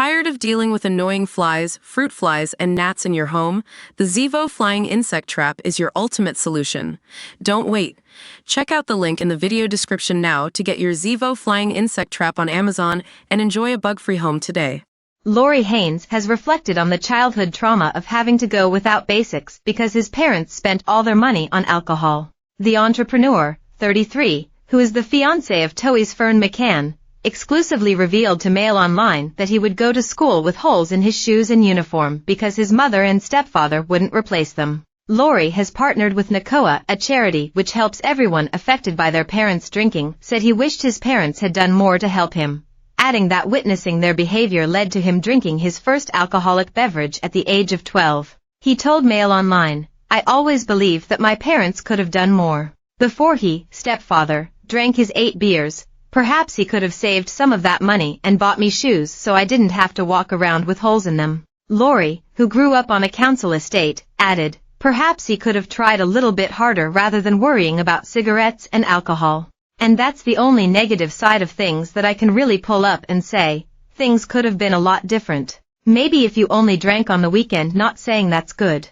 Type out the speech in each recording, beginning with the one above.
Tired of dealing with annoying flies, fruit flies, and gnats in your home? The Zevo Flying Insect Trap is your ultimate solution. Don't wait. Check out the link in the video description now to get your Zevo Flying Insect Trap on Amazon and enjoy a bug-free home today. Lorri Haines has reflected on the childhood trauma of having to go without basics because his parents spent all their money on alcohol. The entrepreneur, 33, who is the fiancé of Toei's Fern McCann, exclusively revealed to Mail Online that he would go to school with holes in his shoes and uniform because his mother and stepfather wouldn't replace them. Lorri has partnered with NACOA, a charity which helps everyone affected by their parents' drinking, said he wished his parents had done more to help him, adding that witnessing their behavior led to him drinking his first alcoholic beverage at the age of 12. He told Mail Online, "I always believed that my parents could have done more. Before he, stepfather, drank his 8 beers, perhaps he could have saved some of that money and bought me shoes so I didn't have to walk around with holes in them." Lorri, who grew up on a council estate, added, "Perhaps he could have tried a little bit harder rather than worrying about cigarettes and alcohol. And that's the only negative side of things that I can really pull up and say, things could have been a lot different. Maybe if you only drank on the weekend, not saying that's good.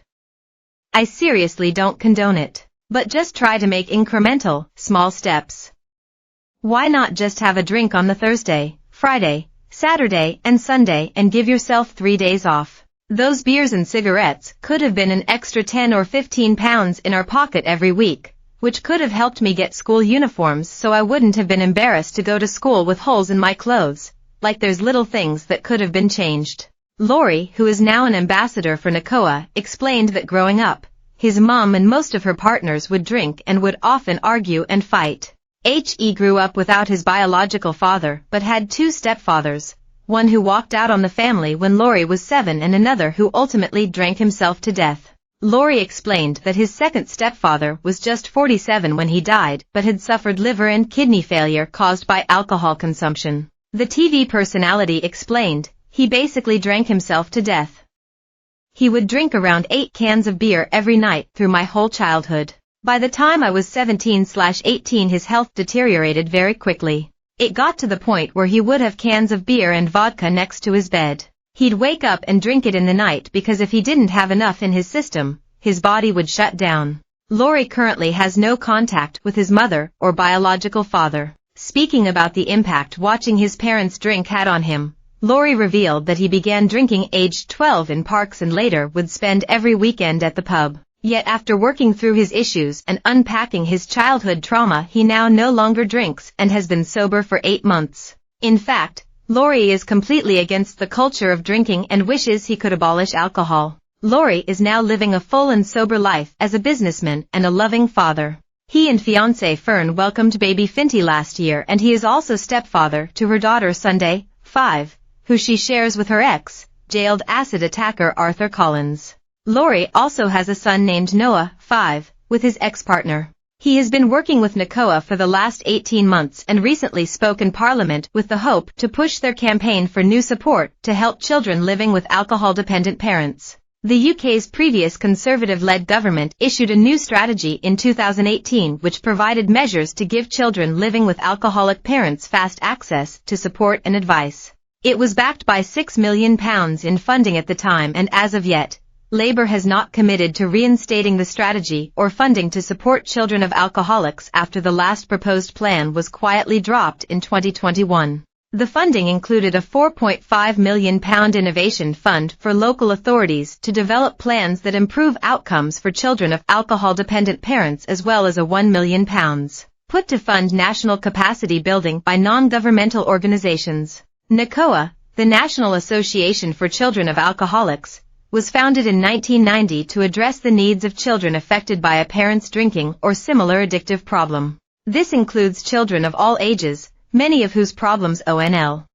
I seriously don't condone it. But just try to make incremental, small steps. Why not just have a drink on the Thursday, Friday, Saturday, and Sunday and give yourself 3 days off? Those beers and cigarettes could have been an extra 10 or 15 pounds in our pocket every week, which could have helped me get school uniforms so I wouldn't have been embarrassed to go to school with holes in my clothes. Like there's little things that could have been changed." Lorri, who is now an ambassador for NACOA, explained that growing up, his mom and most of her partners would drink and would often argue and fight. He grew up without his biological father but had 2 stepfathers, one who walked out on the family when Lorri was 7 and another who ultimately drank himself to death. Lorri explained that his second stepfather was just 47 when he died but had suffered liver and kidney failure caused by alcohol consumption. The TV personality explained, "He basically drank himself to death. He would drink around 8 cans of beer every night through my whole childhood. By the time I was 17/18 his health deteriorated very quickly. It got to the point where he would have cans of beer and vodka next to his bed. He'd wake up and drink it in the night because if he didn't have enough in his system, his body would shut down." Lorri currently has no contact with his mother or biological father. Speaking about the impact watching his parents drink had on him, Lorri revealed that he began drinking aged 12 in parks and later would spend every weekend at the pub. Yet after working through his issues and unpacking his childhood trauma, he now no longer drinks and has been sober for 8 months. In fact, Lorri is completely against the culture of drinking and wishes he could abolish alcohol. Lorri is now living a full and sober life as a businessman and a loving father. He and fiancée Fern welcomed baby Finty last year and he is also stepfather to her daughter Sunday, 5, who she shares with her ex, jailed acid attacker Arthur Collins. Lorri also has a son named Noah, 5, with his ex-partner. He has been working with NACOA for the last 18 months and recently spoke in Parliament with the hope to push their campaign for new support to help children living with alcohol-dependent parents. The UK's previous Conservative-led government issued a new strategy in 2018 which provided measures to give children living with alcoholic parents fast access to support and advice. It was backed by £6 million in funding at the time and as of yet, Labour has not committed to reinstating the strategy or funding to support children of alcoholics after the last proposed plan was quietly dropped in 2021. The funding included a £4.5 million innovation fund for local authorities to develop plans that improve outcomes for children of alcohol-dependent parents as well as a £1 million put to fund national capacity building by non-governmental organisations. NACOA, the National Association for Children of Alcoholics, was founded in 1990 to address the needs of children affected by a parent's drinking or similar addictive problem. This includes children of all ages, many of whose problems ONL.